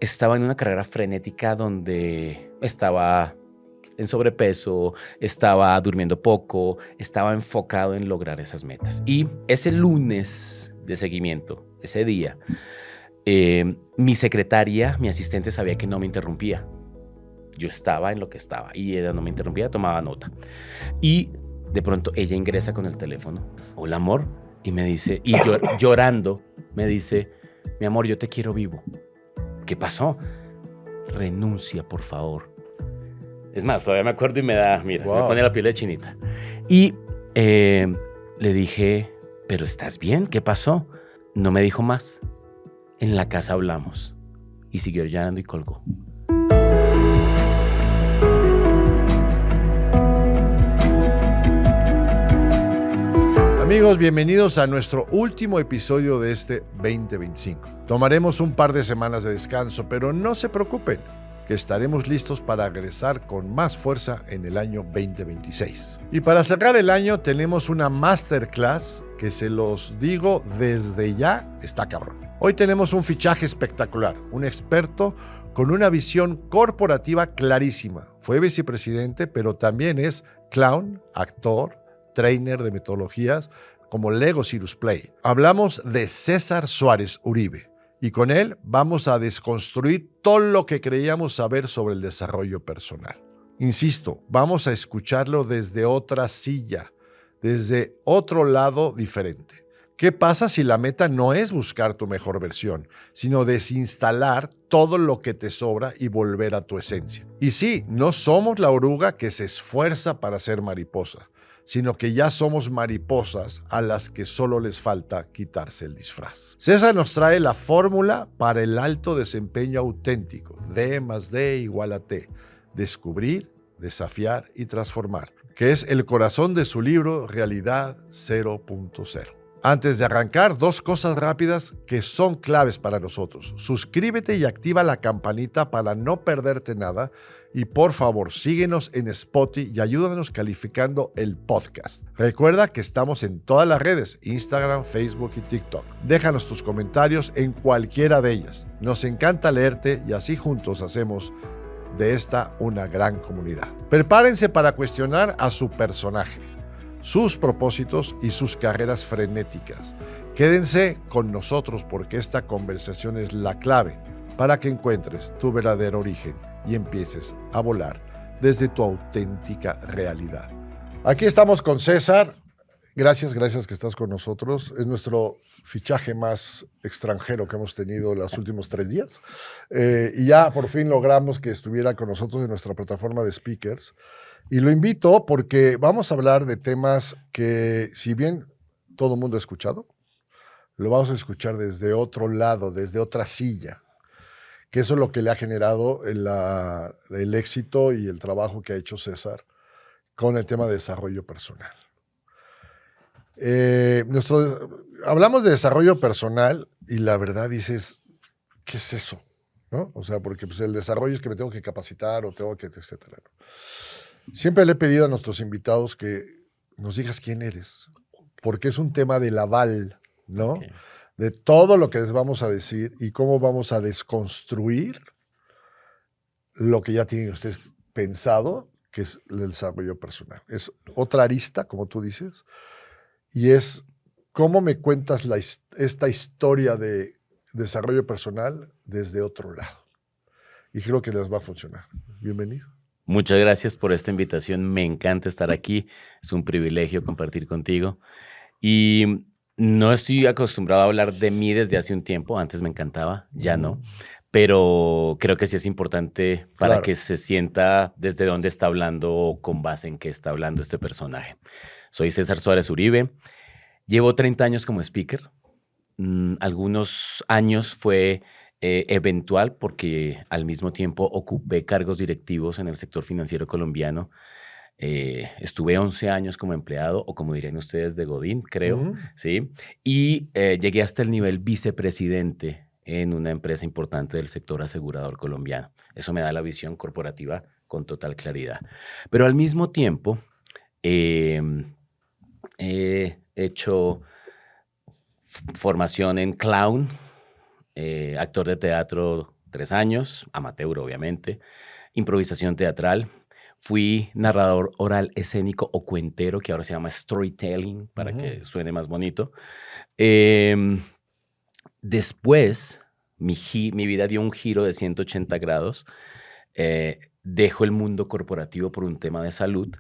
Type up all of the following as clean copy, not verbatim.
estaba en una carrera frenética donde estaba en sobrepeso, estaba durmiendo poco, estaba enfocado en lograr esas metas. Y ese lunes de seguimiento, ese día, mi secretaria, mi asistente sabía que no me interrumpía. Yo estaba en lo que estaba y ella no me interrumpía, tomaba nota. Y de pronto ella ingresa con el teléfono. Hola, amor. Y me dice, y llorando, me dice, mi amor, yo te quiero vivo. ¿Qué pasó? Renuncia, por favor. Es más, todavía me acuerdo y me da, mira, se me pone la piel de chinita. Y le dije, ¿pero estás bien? ¿Qué pasó? No me dijo más. En la casa hablamos. Y siguió llorando y colgó. Amigos, bienvenidos a nuestro último episodio de este 2025. Tomaremos un par de semanas de descanso, pero no se preocupen, que estaremos listos para regresar con más fuerza en el año 2026. Y para cerrar el año tenemos una masterclass que, se los digo desde ya, está cabrón. Hoy tenemos un fichaje espectacular, un experto con una visión corporativa clarísima. Fue vicepresidente, pero también es clown, actor, trainer de metodologías como Lego Cirrus Play. Hablamos de César Suárez Uribe y con él vamos a desconstruir todo lo que creíamos saber sobre el desarrollo personal. Insisto, vamos a escucharlo desde otra silla, desde otro lado diferente. ¿Qué pasa si la meta no es buscar tu mejor versión, sino desinstalar todo lo que te sobra y volver a tu esencia? Y sí, no somos la oruga que se esfuerza para ser mariposa, sino que ya somos mariposas a las que solo les falta quitarse el disfraz. César nos trae la fórmula para el alto desempeño auténtico, D más D igual a T, descubrir, desafiar y transformar, que es el corazón de su libro Realidad 0.0. Antes de arrancar, dos cosas rápidas que son claves para nosotros. Suscríbete y activa la campanita para no perderte nada. Y por favor, síguenos en Spotify y ayúdanos calificando el podcast. Recuerda que estamos en todas las redes, Instagram, Facebook y TikTok. Déjanos tus comentarios en cualquiera de ellas. Nos encanta leerte y así juntos hacemos de esta una gran comunidad. Prepárense para cuestionar a su personaje, sus propósitos y sus carreras frenéticas. Quédense con nosotros porque esta conversación es la clave para que encuentres tu verdadero origen y empieces a volar desde tu auténtica realidad. Aquí estamos con César. Gracias que estás con nosotros. Es nuestro fichaje más extranjero que hemos tenido los últimos 3 días. Y ya por fin logramos que estuviera con nosotros en nuestra plataforma de speakers. Y lo invito porque vamos a hablar de temas que, si bien todo el mundo ha escuchado, lo vamos a escuchar desde otro lado, desde otra silla. Que eso es lo que le ha generado el éxito y el trabajo que ha hecho César con el tema de desarrollo personal. Hablamos de desarrollo personal y la verdad dices, ¿qué es eso? ¿No? O sea, porque pues, el desarrollo es que me tengo que capacitar o tengo que, etcétera. Siempre le he pedido a nuestros invitados que nos digas quién eres, porque es un tema del aval, ¿no? Okay. De todo lo que les vamos a decir y cómo vamos a desconstruir lo que ya tienen ustedes pensado, que es el desarrollo personal. Es otra arista, como tú dices, y es cómo me cuentas esta historia de desarrollo personal desde otro lado. Y creo que les va a funcionar. Bienvenido. Muchas gracias por esta invitación. Me encanta estar aquí. Es un privilegio compartir contigo. Y no estoy acostumbrado a hablar de mí desde hace un tiempo. Antes me encantaba, ya no. Pero creo que sí es importante para que se sienta desde dónde está hablando o con base en qué está hablando este personaje. Soy César Suárez Uribe. Llevo 30 años como speaker. Algunos años fue eventual porque al mismo tiempo ocupé cargos directivos en el sector financiero colombiano. Estuve 11 años como empleado, o como dirían ustedes, de Godín, creo, ¿sí? Y llegué hasta el nivel vicepresidente en una empresa importante del sector asegurador colombiano. Eso me da la visión corporativa con total claridad. Pero al mismo tiempo, he hecho formación en clown, actor de teatro 3 años, amateur obviamente, improvisación teatral. Fui narrador oral escénico o cuentero, que ahora se llama storytelling, para que suene más bonito. Después, mi vida dio un giro de 180 grados. Dejo el mundo corporativo por un tema de salud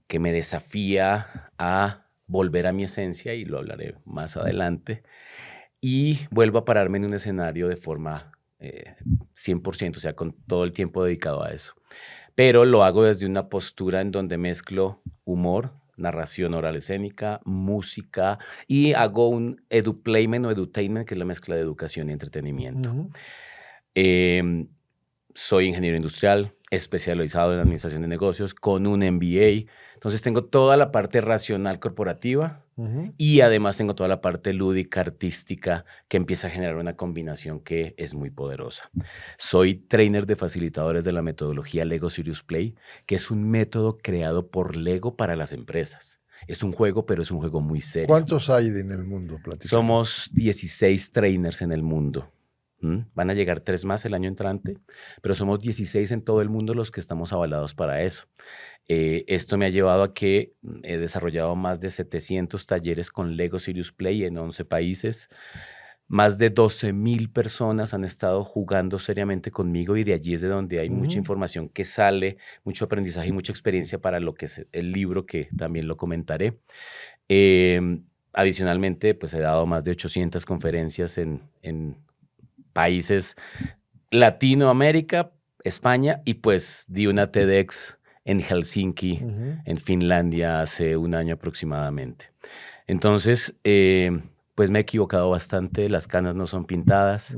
que me desafía a volver a mi esencia, y lo hablaré más adelante, y vuelvo a pararme en un escenario de forma 100%, o sea, con todo el tiempo dedicado a eso. Pero lo hago desde una postura en donde mezclo humor, narración oral escénica, música, y hago un eduplayment o edutainment, que es la mezcla de educación y entretenimiento. Soy ingeniero industrial, especializado en administración de negocios, con un MBA. Entonces tengo toda la parte racional corporativa y además tengo toda la parte lúdica, artística, que empieza a generar una combinación que es muy poderosa. Soy trainer de facilitadores de la metodología Lego Serious Play, que es un método creado por Lego para las empresas. Es un juego, pero es un juego muy serio. ¿Cuántos hay en el mundo? Platícame. Somos 16 trainers en el mundo. Van a llegar 3 más el año entrante, pero somos 16 en todo el mundo los que estamos avalados para eso. Esto me ha llevado a que he desarrollado más de 700 talleres con Lego Serious Play en 11 países. Más de 12,000 personas han estado jugando seriamente conmigo, y de allí es de donde hay mucha información que sale, mucho aprendizaje y mucha experiencia para lo que es el libro, que también lo comentaré. Adicionalmente, pues he dado más de 800 conferencias en países Latinoamérica, España, y pues di una TEDx en Helsinki, en Finlandia, hace un año aproximadamente. Entonces, pues me he equivocado bastante, las canas no son pintadas,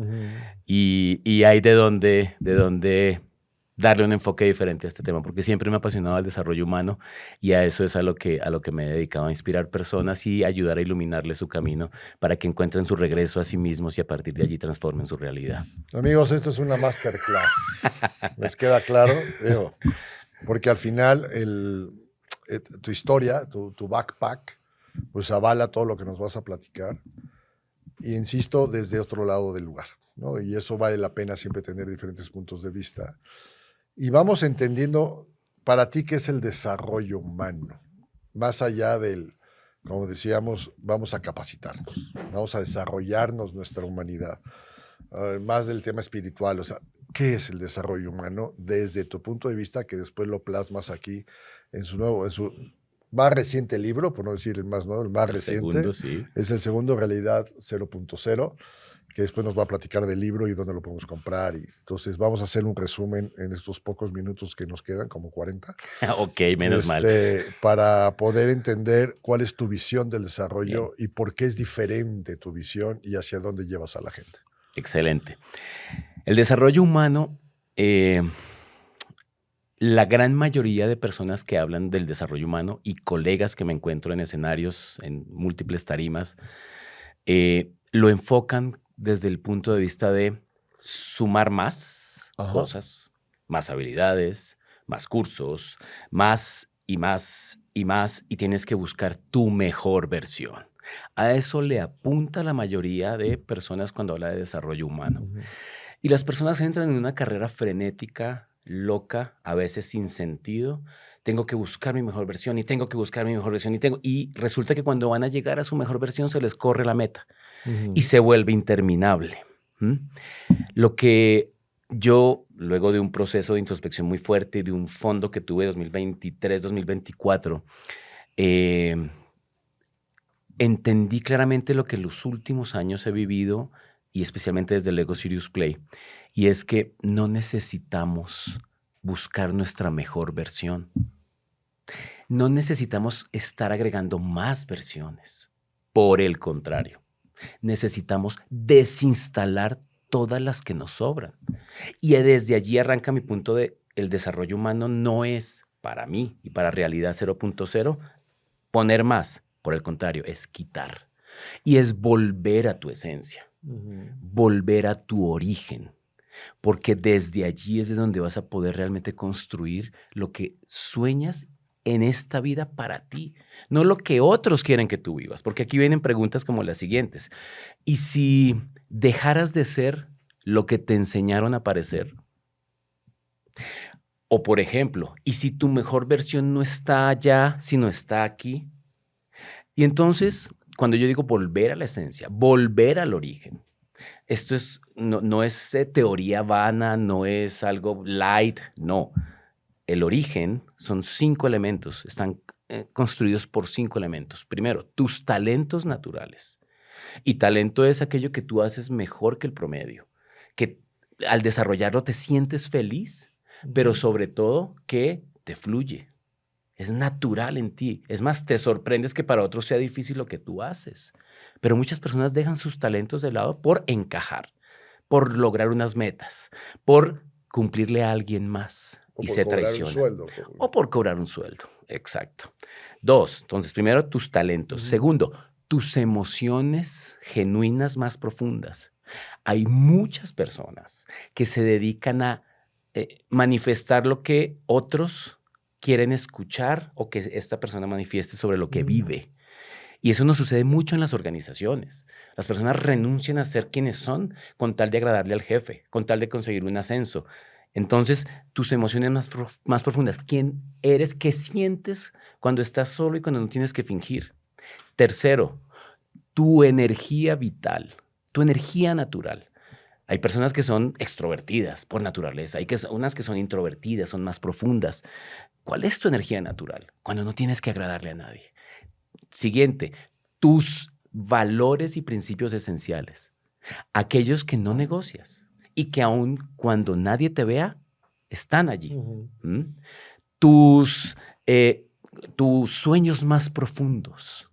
y hay de dónde darle un enfoque diferente a este tema, porque siempre me ha apasionado el desarrollo humano, y a eso es a lo que me he dedicado, a inspirar personas y ayudar a iluminarles su camino para que encuentren su regreso a sí mismos y a partir de allí transformen su realidad. Amigos, esto es una masterclass. ¿Les queda claro? Digo, porque al final tu historia, tu backpack, pues avala todo lo que nos vas a platicar. Y insisto, desde otro lado del lugar, ¿no? Y eso vale la pena siempre tener diferentes puntos de vista. Y vamos entendiendo para ti qué es el desarrollo humano. Más allá del, como decíamos, vamos a capacitarnos, vamos a desarrollarnos nuestra humanidad. Más del tema espiritual, o sea, ¿qué es el desarrollo humano desde tu punto de vista, que después lo plasmas aquí en su más reciente libro, por no decir el más nuevo, el más reciente? Segundo, sí. Es el segundo, Realidad 0.0, que después nos va a platicar del libro y dónde lo podemos comprar. Y entonces vamos a hacer un resumen en estos pocos minutos que nos quedan, como 40. Ok, menos mal. Para poder entender cuál es tu visión del desarrollo y por qué es diferente tu visión y hacia dónde llevas a la gente. Excelente. El desarrollo humano, la gran mayoría de personas que hablan del desarrollo humano y colegas que me encuentro en escenarios, en múltiples tarimas, lo enfocan desde el punto de vista de sumar más cosas, más habilidades, más cursos, más y más y más, y tienes que buscar tu mejor versión. A eso le apunta la mayoría de personas cuando habla de desarrollo humano. Y las personas entran en una carrera frenética, loca, a veces sin sentido. Tengo que buscar mi mejor versión y tengo que buscar mi mejor versión y resulta que cuando van a llegar a su mejor versión se les corre la meta y se vuelve interminable. Lo que yo, luego de un proceso de introspección muy fuerte y de un fondo que tuve 2023-2024, entendí claramente lo que en los últimos años he vivido, y especialmente desde Lego Serious Play, y es que no necesitamos buscar nuestra mejor versión. No necesitamos estar agregando más versiones. Por el contrario, necesitamos desinstalar todas las que nos sobran. Y desde allí arranca mi punto de el desarrollo humano no es, para mí y para Realidad 0.0, poner más. Por el contrario, es quitar. Y es volver a tu esencia, volver a tu origen. Porque desde allí es de donde vas a poder realmente construir lo que sueñas en esta vida para ti, no lo que otros quieren que tú vivas. Porque aquí vienen preguntas como las siguientes. ¿Y si dejaras de ser lo que te enseñaron a parecer. O por ejemplo, ¿y si tu mejor versión no está allá, sino está aquí? Y entonces, cuando yo digo volver a la esencia, volver al origen, esto no es teoría vana, no es algo light, no. El origen son 5 elementos, están construidos por 5 elementos. Primero, tus talentos naturales. Y talento es aquello que tú haces mejor que el promedio, que al desarrollarlo te sientes feliz, pero sobre todo que te fluye. Es natural en ti. Es más, te sorprendes que para otros sea difícil lo que tú haces. Pero muchas personas dejan sus talentos de lado por encajar, por lograr unas metas, por cumplirle a alguien más y se traiciona. O por cobrar un sueldo. O por cobrar un sueldo, exacto. 2, entonces primero tus talentos. Segundo, tus emociones genuinas más profundas. Hay muchas personas que se dedican a manifestar lo que otros quieren escuchar o que esta persona manifieste sobre lo que vive. Y eso nos sucede mucho en las organizaciones. Las personas renuncian a ser quienes son con tal de agradarle al jefe, con tal de conseguir un ascenso. Entonces, tus emociones más profundas, ¿quién eres? ¿Qué sientes cuando estás solo y cuando no tienes que fingir? Tercero, tu energía vital, tu energía natural. Hay personas que son extrovertidas por naturaleza, hay unas que son introvertidas, son más profundas. ¿Cuál es tu energía natural? Cuando no tienes que agradarle a nadie. Siguiente, tus valores y principios esenciales. Aquellos que no negocias y que aun cuando nadie te vea, están allí. Tus sueños más profundos.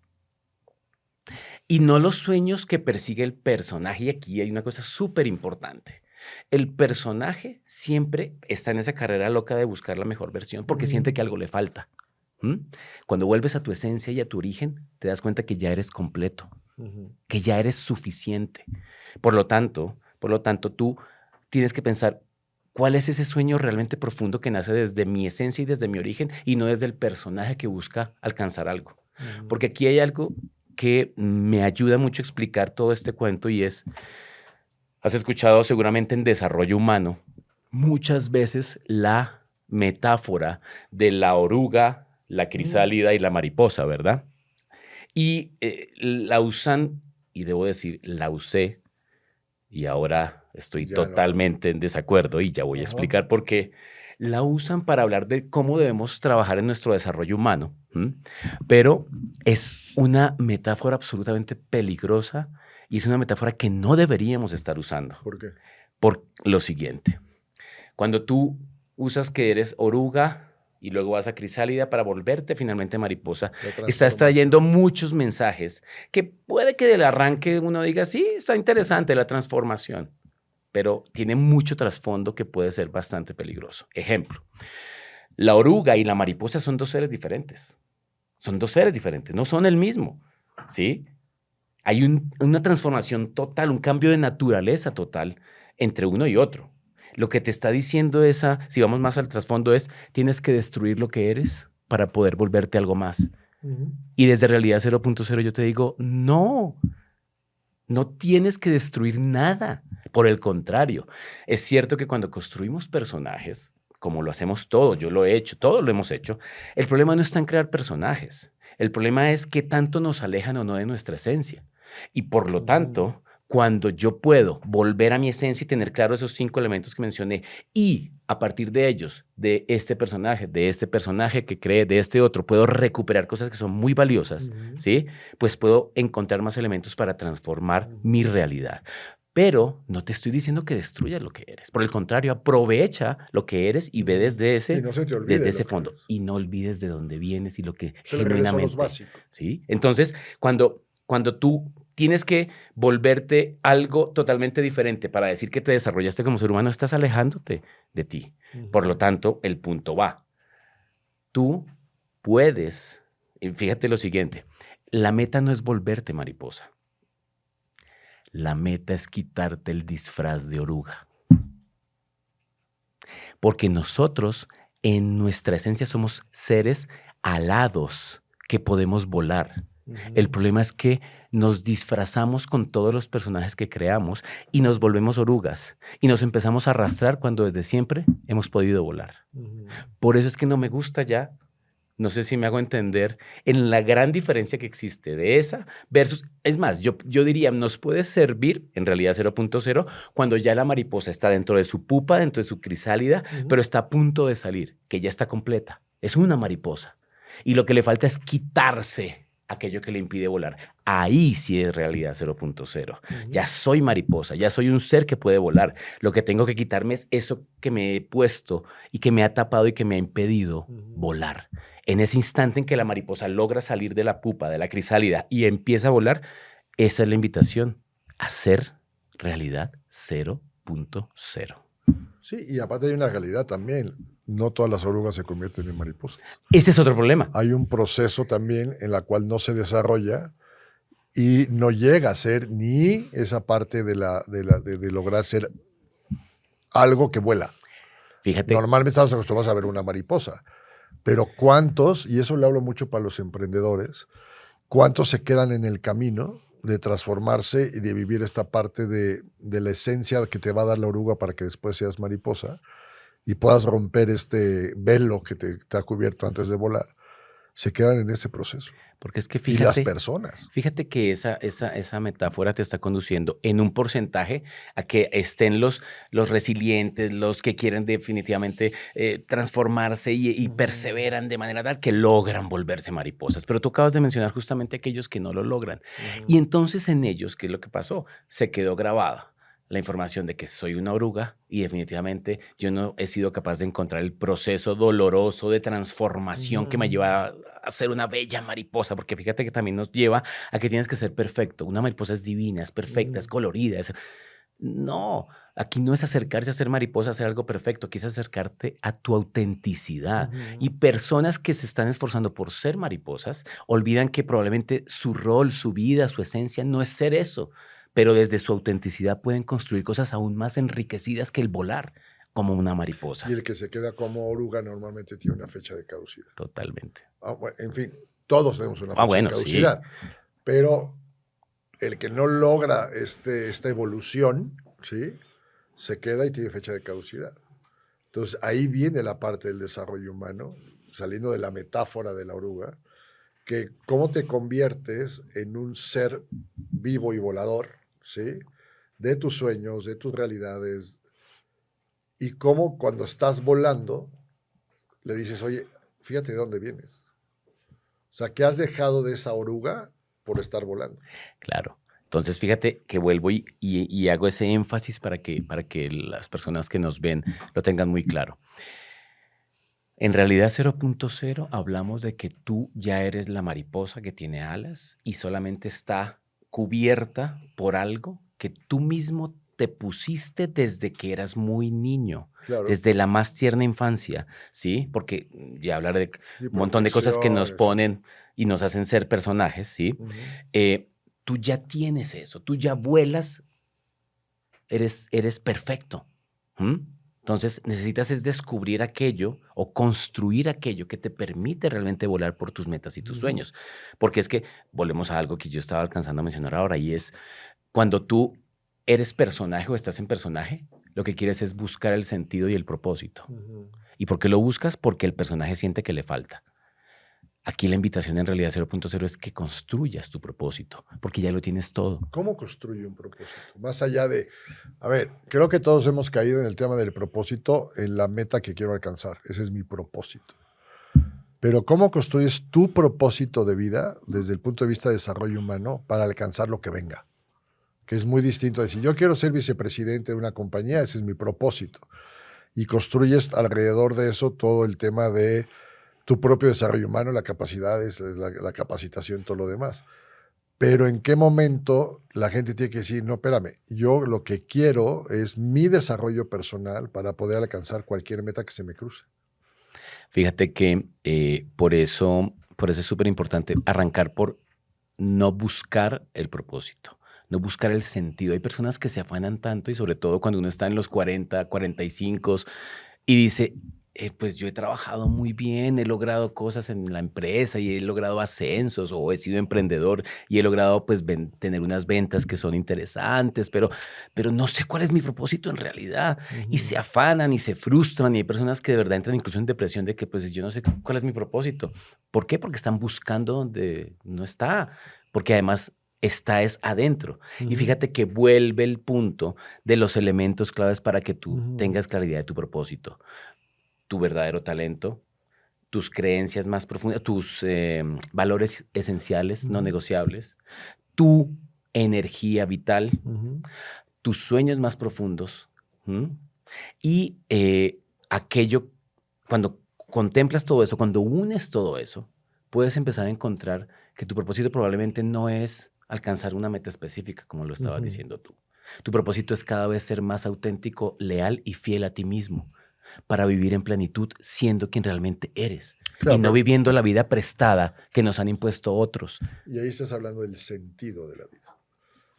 Y no los sueños que persigue el personaje. Y aquí hay una cosa súper importante. El personaje siempre está en esa carrera loca de buscar la mejor versión porque siente que algo le falta. Cuando vuelves a tu esencia y a tu origen, te das cuenta que ya eres completo, que ya eres suficiente. Por lo tanto, tú tienes que pensar, ¿cuál es ese sueño realmente profundo que nace desde mi esencia y desde mi origen y no desde el personaje que busca alcanzar algo? Porque aquí hay algo que me ayuda mucho a explicar todo este cuento y es, has escuchado seguramente en desarrollo humano, muchas veces la metáfora de la oruga, la crisálida y la mariposa, ¿verdad? Y la usan, y debo decir, la usé, y ahora estoy totalmente en desacuerdo y ya voy a explicar por qué. La usan para hablar de cómo debemos trabajar en nuestro desarrollo humano, pero es una metáfora absolutamente peligrosa y es una metáfora que no deberíamos estar usando. ¿Por qué? Por lo siguiente. Cuando tú usas que eres oruga y luego vas a crisálida para volverte finalmente mariposa, estás trayendo muchos mensajes que puede que del arranque uno diga, sí, está interesante la transformación, pero tiene mucho trasfondo que puede ser bastante peligroso. Ejemplo, la oruga y la mariposa son 2 seres diferentes. Son 2 seres diferentes, no son el mismo, ¿sí? Hay una transformación total, un cambio de naturaleza total entre uno y otro. Lo que te está diciendo si vamos más al trasfondo, es tienes que destruir lo que eres para poder volverte algo más. Y desde Realidad 0.0 yo te digo, no tienes que destruir nada. Por el contrario, es cierto que cuando construimos personajes, como lo hacemos todos, yo lo he hecho, todos lo hemos hecho, el problema no está en crear personajes. El problema es qué tanto nos alejan o no de nuestra esencia. Y por lo tanto, cuando yo puedo volver a mi esencia y tener claro esos 5 elementos que mencioné y a partir de ellos, de este personaje que cree, de este otro, puedo recuperar cosas que son muy valiosas, ¿sí? Pues puedo encontrar más elementos para transformar mi realidad. Pero no te estoy diciendo que destruyas lo que eres. Por el contrario, aprovecha lo que eres y ve desde ese fondo. Y no olvides de dónde vienes y lo que genuinamente... ¿Sí? Entonces, cuando tú tienes que volverte algo totalmente diferente para decir que te desarrollaste como ser humano, estás alejándote de ti. Por lo tanto, el punto va. Tú puedes... Fíjate lo siguiente. La meta no es volverte mariposa. La meta es quitarte el disfraz de oruga. Porque nosotros, en nuestra esencia, somos seres alados que podemos volar. El problema es que nos disfrazamos con todos los personajes que creamos y nos volvemos orugas y nos empezamos a arrastrar cuando desde siempre hemos podido volar. Por eso es que no me gusta ya, no sé si me hago entender, en la gran diferencia que existe de esa versus, es más, yo diría, nos puede servir, en realidad 0.0, cuando ya la mariposa está dentro de su pupa, dentro de su crisálida, pero está a punto de salir, que ya está completa. Es una mariposa. Y lo que le falta es quitarse aquello que le impide volar. Ahí sí es realidad 0.0. Ya soy mariposa, ya soy un ser que puede volar. Lo que tengo que quitarme es eso que me he puesto y que me ha tapado y que me ha impedido volar. En ese instante en que la mariposa logra salir de la pupa, de la crisálida y empieza a volar, esa es la invitación a ser realidad 0.0. Sí, y aparte hay una realidad también. No todas las orugas se convierten en mariposas. Ese es otro problema. Hay un proceso también en la cual no se desarrolla y no llega a ser ni esa parte de lograr ser algo que vuela. Fíjate. Normalmente estamos acostumbrados a ver una mariposa, pero ¿cuántos, y eso le hablo mucho para los emprendedores, cuántos se quedan en el camino de transformarse y de vivir esta parte de la esencia que te va a dar la oruga para que después seas mariposa y puedas romper este velo que te ha cubierto antes de volar? Se quedan en ese proceso. Porque es que Y fíjate, las personas. Fíjate que esa metáfora te está conduciendo en un porcentaje a que estén los resilientes, los que quieren definitivamente transformarse y perseveran de manera tal que logran volverse mariposas. Pero tú acabas de mencionar justamente aquellos que no lo logran. Y entonces en ellos, ¿qué es lo que pasó? Se quedó grabado la información de que soy una oruga y definitivamente yo no he sido capaz de encontrar el proceso doloroso de transformación que me lleva a ser una bella mariposa, porque fíjate que también nos lleva a que tienes que ser perfecto. Una mariposa es divina, es perfecta, es colorida. No, aquí no es acercarse a ser mariposa, a hacer algo perfecto, aquí es acercarte a tu autenticidad. Y personas que se están esforzando por ser mariposas olvidan que probablemente su rol, su vida, su esencia no es ser eso, pero desde su autenticidad pueden construir cosas aún más enriquecidas que el volar como una mariposa. Y el que se queda como oruga normalmente tiene una fecha de caducidad. Totalmente. Bueno, en fin, todos tenemos una fecha de caducidad. Sí. Pero el que no logra esta evolución, ¿sí?, se queda y tiene fecha de caducidad. Entonces, ahí viene la parte del desarrollo humano, saliendo de la metáfora de la oruga, que cómo te conviertes en un ser vivo y volador, ¿sí?, de tus sueños, de tus realidades, y cómo cuando estás volando le dices, oye, fíjate de dónde vienes. O sea, ¿qué has dejado de esa oruga por estar volando? Claro. Entonces, fíjate que vuelvo y hago ese énfasis para que las personas que nos ven lo tengan muy claro. En realidad 0.0 hablamos de que tú ya eres la mariposa que tiene alas y solamente está cubierta por algo que tú mismo te pusiste desde que eras muy niño, claro, desde la más tierna infancia, ¿sí? Porque ya hablar de un montón de cosas que nos ponen y nos hacen ser personajes, ¿sí? Tú ya tienes eso, tú ya vuelas, eres perfecto. Entonces necesitas es descubrir aquello o construir aquello que te permite realmente volar por tus metas y tus sueños. Porque es que volvemos a algo que yo estaba alcanzando a mencionar ahora y es cuando tú eres personaje o estás en personaje, lo que quieres es buscar el sentido y el propósito. ¿Y por qué lo buscas? Porque el personaje siente que le falta. Aquí la invitación en realidad 0.0 es que construyas tu propósito, porque ya lo tienes todo. ¿Cómo construye un propósito? Más allá de, a ver, creo que todos hemos caído en el tema del propósito, en la meta que quiero alcanzar. Ese es mi propósito. Pero ¿cómo construyes tu propósito de vida desde el punto de vista de desarrollo humano para alcanzar lo que venga? Que es muy distinto a decir, yo quiero ser vicepresidente de una compañía, ese es mi propósito. Y construyes alrededor de eso todo el tema de tu propio desarrollo humano, la capacidad, la capacitación, todo lo demás. Pero ¿en qué momento la gente tiene que decir, no, espérame, yo lo que quiero es mi desarrollo personal para poder alcanzar cualquier meta que se me cruce? Fíjate que por eso es súper importante arrancar por no buscar el propósito, no buscar el sentido. Hay personas que se afanan tanto y sobre todo cuando uno está en los 40, 45 y dice, pues yo he trabajado muy bien, he logrado cosas en la empresa y he logrado ascensos o he sido emprendedor y he logrado pues tener unas ventas que son interesantes, pero no sé cuál es mi propósito en realidad. Y se afanan y se frustran y hay personas que de verdad entran incluso en depresión de que pues yo no sé cuál es mi propósito. ¿Por qué? Porque están buscando donde no está, porque además está es adentro. Y fíjate que vuelve el punto de los elementos claves para que tú tengas claridad de tu propósito. Tu verdadero talento, tus creencias más profundas, tus valores esenciales, no negociables, tu energía vital, tus sueños más profundos. ¿M? Y aquello, cuando contemplas todo eso, cuando unes todo eso, puedes empezar a encontrar que tu propósito probablemente no es alcanzar una meta específica, como lo estabas diciendo tú. Tu propósito es cada vez ser más auténtico, leal y fiel a ti mismo, para vivir en plenitud siendo quien realmente eres. Claro, y no viviendo la vida prestada que nos han impuesto otros. Y ahí estás hablando del sentido de la vida.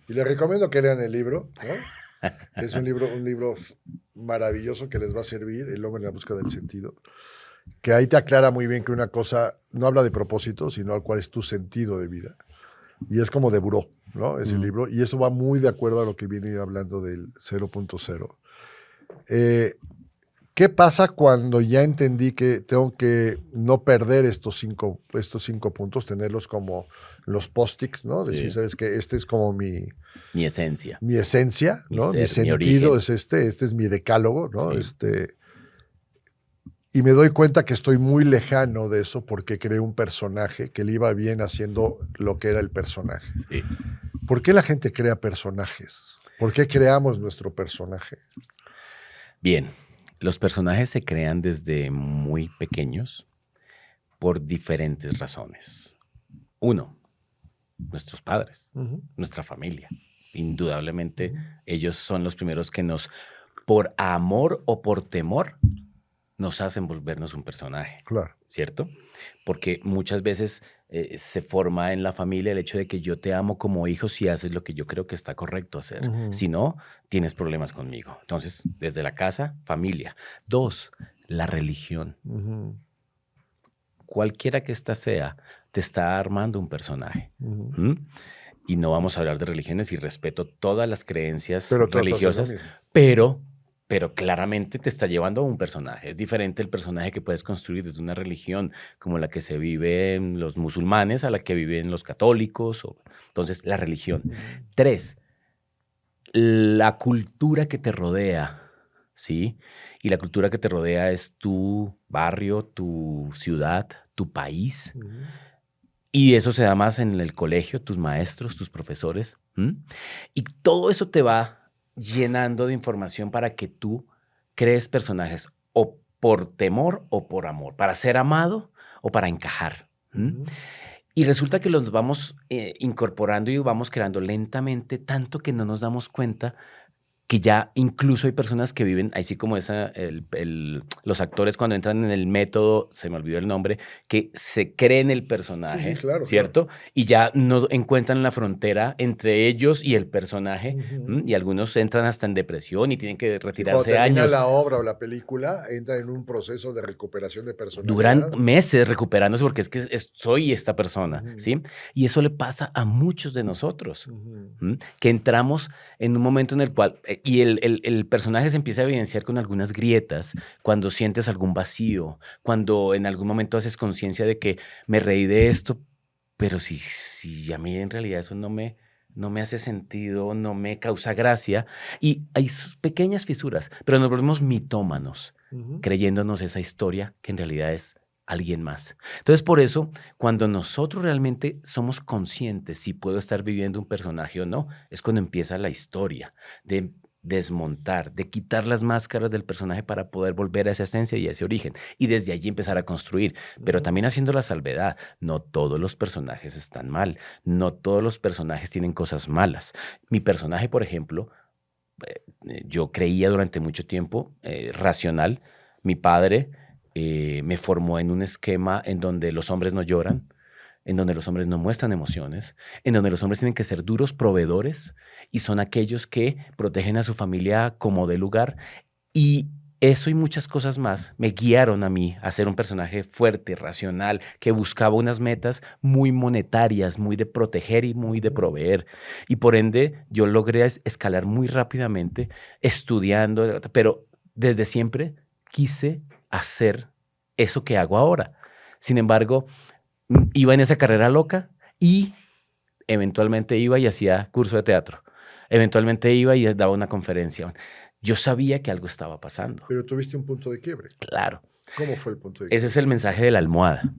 Y les recomiendo que lean el libro, ¿no? Es un libro maravilloso que les va a servir, El hombre en la busca del sentido, que ahí te aclara muy bien que una cosa no habla de propósito, sino cuál es tu sentido de vida. Y es como de buró, ¿no? Ese libro. Y eso va muy de acuerdo a lo que viene hablando del 0.0. ¿Qué pasa cuando ya entendí que tengo que no perder estos cinco puntos, tenerlos como los post-its, ¿no? Decir, ¿sabes qué? Este es como mi esencia. Mi esencia, ¿no? Mi sentido es este es mi decálogo, ¿no? Sí. Y me doy cuenta que estoy muy lejano de eso porque creé un personaje que le iba bien haciendo lo que era el personaje. Sí. ¿Por qué la gente crea personajes? ¿Por qué creamos nuestro personaje? Bien. Los personajes se crean desde muy pequeños por diferentes razones. Uno, nuestros padres, nuestra familia. Indudablemente, ellos son los primeros que por amor o por temor, nos hacen volvernos un personaje. Claro. ¿Cierto? Porque muchas veces se forma en la familia el hecho de que yo te amo como hijo si haces lo que yo creo que está correcto hacer. Si no, tienes problemas conmigo. Entonces, desde la casa, familia. 2, la religión. Cualquiera que ésta sea, te está armando un personaje. Y no vamos a hablar de religiones y respeto todas las creencias religiosas, pero claramente te está llevando a un personaje. Es diferente el personaje que puedes construir desde una religión como la que se vive en los musulmanes a la que viven los católicos. Entonces, la religión. 3, la cultura que te rodea, ¿sí? Y la cultura que te rodea es tu barrio, tu ciudad, tu país. Y eso se da más en el colegio, tus maestros, tus profesores. Y todo eso te va llenando de información para que tú crees personajes o por temor o por amor, para ser amado o para encajar. Y resulta que los vamos incorporando y vamos creando lentamente, tanto que no nos damos cuenta que ya incluso hay personas que viven, así como los actores cuando entran en el método, se me olvidó el nombre, que se creen el personaje, sí, claro, ¿cierto? Claro. Y ya no encuentran la frontera entre ellos y el personaje, y algunos entran hasta en depresión y tienen que retirarse años. Cuando termina la obra o la película, entran en un proceso de recuperación de personalidad. Duran meses recuperándose porque es que soy esta persona, ¿sí? Y eso le pasa a muchos de nosotros, que entramos en un momento en el cual... Y el personaje se empieza a evidenciar con algunas grietas, cuando sientes algún vacío, cuando en algún momento haces conciencia de que me reí de esto, pero si a mí en realidad eso no me hace sentido, no me causa gracia. Y hay pequeñas fisuras, pero nos volvemos mitómanos, creyéndonos esa historia que en realidad es alguien más. Entonces, por eso, cuando nosotros realmente somos conscientes si puedo estar viviendo un personaje o no, es cuando empieza la historia de desmontar, de quitar las máscaras del personaje para poder volver a esa esencia y a ese origen, y desde allí empezar a construir, pero también haciendo la salvedad, no todos los personajes están mal, no todos los personajes tienen cosas malas. Mi personaje, por ejemplo, yo creía durante mucho tiempo racional. Mi padre me formó en un esquema en donde los hombres no lloran, en donde los hombres no muestran emociones, en donde los hombres tienen que ser duros proveedores y son aquellos que protegen a su familia como de lugar. Y Eso y muchas cosas más me guiaron a mí a ser un personaje fuerte, racional, que buscaba unas metas muy monetarias, muy de proteger y muy de proveer. Y por ende, yo logré escalar muy rápidamente estudiando, pero desde siempre quise hacer eso que hago ahora. Sin embargo, iba en esa carrera loca y eventualmente iba y hacía curso de teatro. Eventualmente iba y daba una conferencia. Yo sabía que algo estaba pasando. Pero tuviste un punto de quiebre. Claro. ¿Cómo fue el punto de Ese quiebre? es el mensaje de la almohada.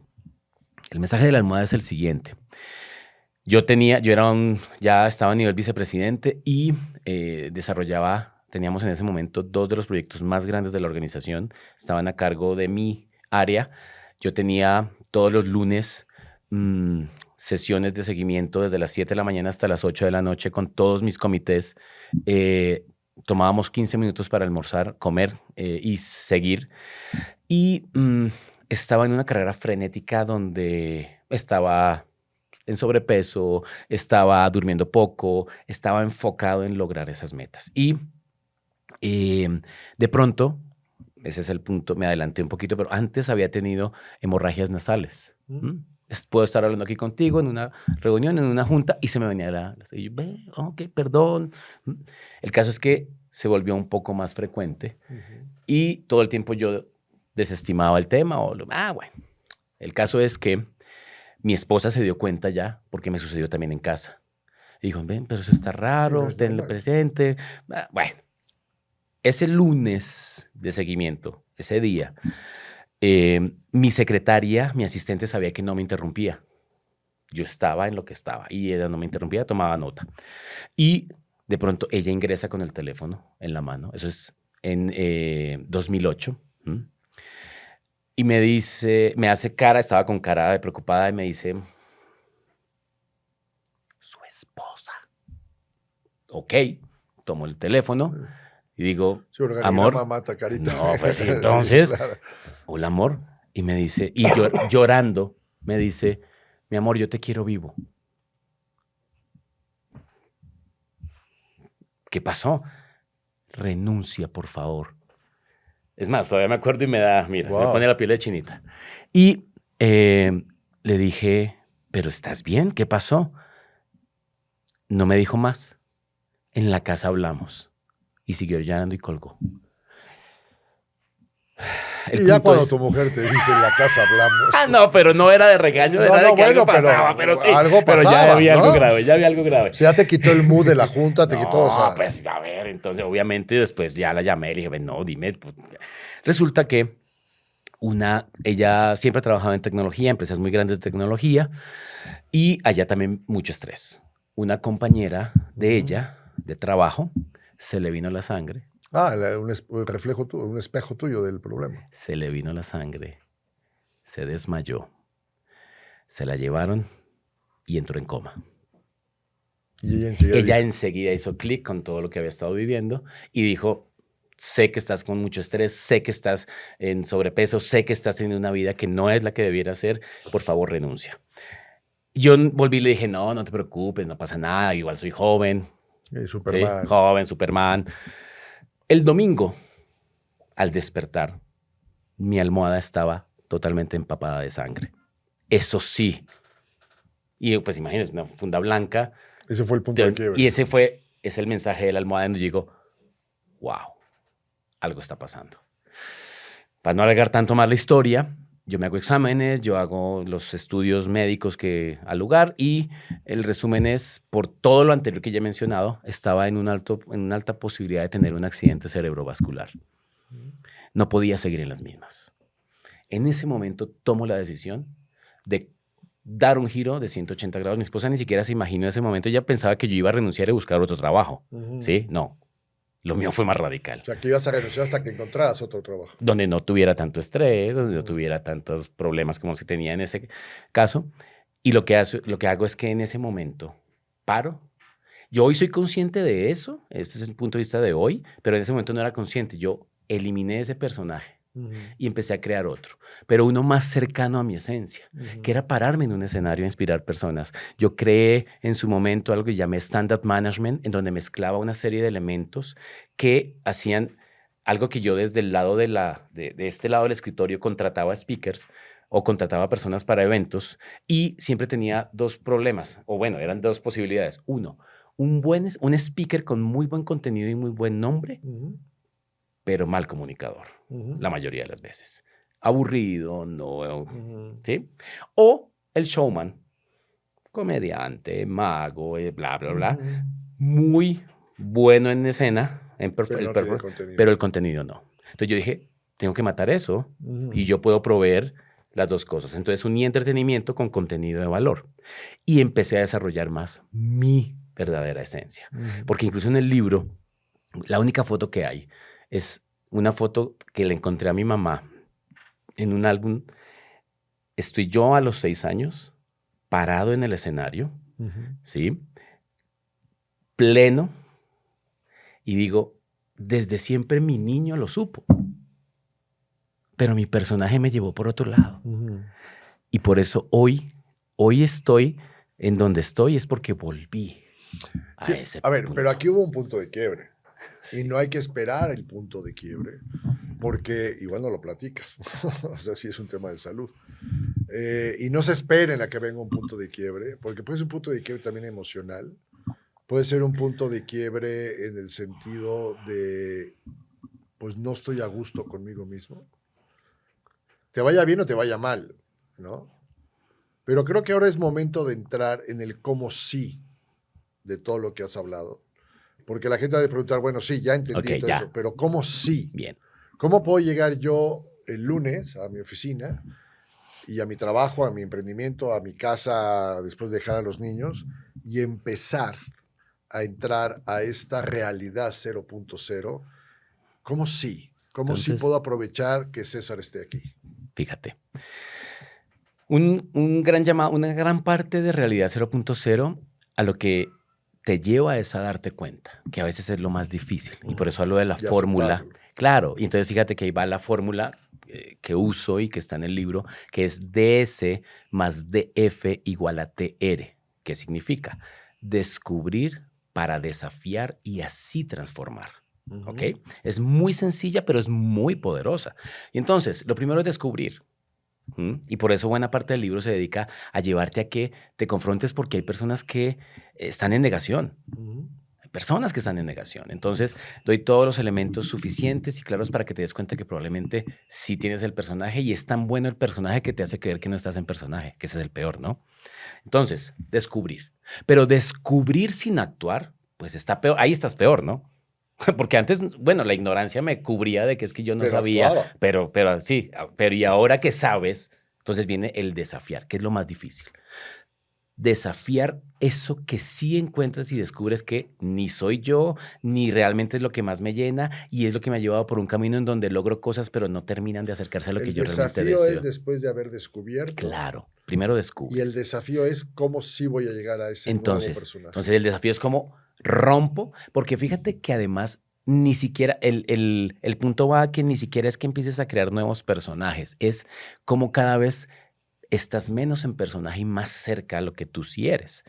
El mensaje de la almohada es el siguiente. Ya estaba a nivel vicepresidente y teníamos en ese momento 2 de los proyectos más grandes de la organización. Estaban a cargo de mi área. Yo tenía todos los lunes sesiones de seguimiento desde las 7 de la mañana hasta las 8 de la noche con todos mis comités. Tomábamos 15 minutos para almorzar, comer y seguir. Y estaba en una carrera frenética donde estaba en sobrepeso, estaba durmiendo poco, estaba enfocado en lograr esas metas. Y de pronto, ese es el punto, me adelanté un poquito, pero antes había tenido hemorragias nasales. Puedo estar hablando aquí contigo en una reunión, en una junta, y se me venía y yo, ok, perdón. El caso es que se volvió un poco más frecuente y todo el tiempo yo desestimaba el tema. Bueno. El caso es que mi esposa se dio cuenta ya, porque me sucedió también en casa. Y dijo, pero eso está raro, Sí, tenle presente. Bueno, ese lunes de seguimiento, ese día, mi secretaria, mi asistente sabía que no me interrumpía. Yo estaba en lo que estaba y ella no me interrumpía, tomaba nota. Y de pronto ella ingresa con el teléfono en la mano. Eso es en 2008. Y me dice, me hace cara, estaba con cara de preocupada y me dice, su esposa. Ok, tomo el teléfono y digo, amor. Mata, carita. No, pues sí, entonces, Sí, claro. Hola, amor. Y me dice, y llorando, me dice, mi amor, yo te quiero vivo. ¿Qué pasó? Renuncia, por favor. Es más, todavía me acuerdo y me da, mira, se me pone la piel de chinita. Y le dije, ¿pero estás bien? ¿Qué pasó? No me dijo más. En la casa hablamos. Y siguió llorando y colgó. Y ya cuando tu mujer te dice en la casa hablamos. No, pero no era de regaño, era de que algo pasaba, pero sí. Algo pasaba, pero ya había ¿no? algo grave, ya había algo grave. O sea, ya te quitó el mood de la junta, te quitó, o sea. Pues a ver, entonces obviamente después ya la llamé y le dije, no, dime. Resulta que ella siempre ha trabajado en tecnología, empresas muy grandes de tecnología, y allá también mucho estrés. Una compañera de ella, de trabajo, se le vino la sangre. Un reflejo tuyo, un espejo tuyo del problema. Se le vino la sangre, se desmayó, se la llevaron y entró en coma. Y ella enseguida hizo clic con todo lo que había estado viviendo y dijo, sé que estás con mucho estrés, sé que estás en sobrepeso, sé que estás teniendo una vida que no es la que debiera ser, por favor renuncia. Yo volví y le dije, no te preocupes, no pasa nada, igual soy joven. Superman. ¿Sí? Joven, Superman. El domingo, al despertar, mi almohada estaba totalmente empapada de sangre. Eso sí. Y pues imagínate, una funda blanca. Ese fue el punto de quiebre. Y es el mensaje de la almohada donde yo digo, wow, algo está pasando. Para no alargar tanto más la historia, yo me hago exámenes, yo hago los estudios médicos al lugar y el resumen es, por todo lo anterior que ya he mencionado, estaba en una alta posibilidad de tener un accidente cerebrovascular. No podía seguir en las mismas. En ese momento tomo la decisión de dar un giro de 180 grados. Mi esposa ni siquiera se imaginó en ese momento. Ella pensaba que yo iba a renunciar y buscar otro trabajo. ¿Sí? No. Lo mío fue más radical. O sea, que ibas a renunciar hasta que encontraras otro trabajo. Donde no tuviera tanto estrés, donde no tuviera tantos problemas como se tenía en ese caso. Y lo que hago es que en ese momento paro. Yo hoy soy consciente de eso. Ese es el punto de vista de hoy. Pero en ese momento no era consciente. Yo eliminé ese personaje. Y empecé a crear otro, pero uno más cercano a mi esencia, que era pararme en un escenario e inspirar personas. Yo creé en su momento algo que llamé Stand-Up Management, en donde mezclaba una serie de elementos que hacían algo que yo desde el lado de este lado del escritorio contrataba speakers o contrataba personas para eventos y siempre tenía dos problemas, o bueno, eran dos posibilidades. Uno, un speaker con muy buen contenido y muy buen nombre, pero mal comunicador, la mayoría de las veces. Aburrido, no, ¿sí? O el showman, comediante, mago, bla, bla, bla, muy bueno en escena, pero el contenido no. Entonces yo dije, tengo que matar eso y yo puedo proveer las dos cosas. Entonces uní entretenimiento con contenido de valor y empecé a desarrollar más mi verdadera esencia. Porque incluso en el libro, la única foto que hay es una foto que le encontré a mi mamá en un álbum. Estoy yo a los 6 años, parado en el escenario, ¿sí? Pleno, y digo, desde siempre mi niño lo supo, pero mi personaje me llevó por otro lado. Y por eso hoy estoy en donde estoy, es porque volví a ese punto. A ver, pero aquí hubo un punto de quiebre. Y no hay que esperar el punto de quiebre, porque igual no lo platicas. O sea, sí es un tema de salud. Y no se esperen a que venga un punto de quiebre, porque puede ser un punto de quiebre también emocional. Puede ser un punto de quiebre en el sentido de, pues no estoy a gusto conmigo mismo. Te vaya bien o te vaya mal, ¿no? Pero creo que ahora es momento de entrar en el cómo sí de todo lo que has hablado. Porque la gente ha de preguntar, bueno, sí, ya entendí todo eso, pero ¿cómo sí? Bien. ¿Cómo puedo llegar yo el lunes a mi oficina y a mi trabajo, a mi emprendimiento, a mi casa, después de dejar a los niños, y empezar a entrar a esta realidad 0.0? ¿Cómo sí? ¿Cómo sí puedo aprovechar que César esté aquí? Fíjate. Un gran llamado, una gran parte de realidad 0.0 a lo que te lleva es a darte cuenta, que a veces es lo más difícil. Y por eso hablo de la fórmula. Aceptarlo. Claro, y entonces fíjate que ahí va la fórmula que uso y que está en el libro, que es DS más DF igual a TR, que significa descubrir para desafiar y así transformar. ¿Ok? Es muy sencilla, pero es muy poderosa. Y entonces, lo primero es descubrir. Y por eso buena parte del libro se dedica a llevarte a que te confrontes, porque hay personas que están en negación. Hay personas que están en negación. Entonces, doy todos los elementos suficientes y claros para que te des cuenta que probablemente sí tienes el personaje y es tan bueno el personaje que te hace creer que no estás en personaje, que ese es el peor, ¿no? Entonces, descubrir. Pero descubrir sin actuar, pues está peor. Ahí estás peor, ¿no? Porque antes, bueno, la ignorancia me cubría de que es que yo no sabía, pero sí, pero y ahora que sabes, entonces viene el desafiar, que es lo más difícil. Desafiar eso que sí encuentras y descubres que ni soy yo, ni realmente es lo que más me llena, y es lo que me ha llevado por un camino en donde logro cosas, pero no terminan de acercarse a lo que yo realmente deseo. El desafío es después de haber descubierto. Claro, primero descubres. Y el desafío es cómo sí voy a llegar a ese nuevo personaje. Entonces el desafío es cómo rompo, porque fíjate que además ni siquiera el punto va a que ni siquiera es que empieces a crear nuevos personajes, es como cada vez estás menos en personaje y más cerca a lo que tú sí eres.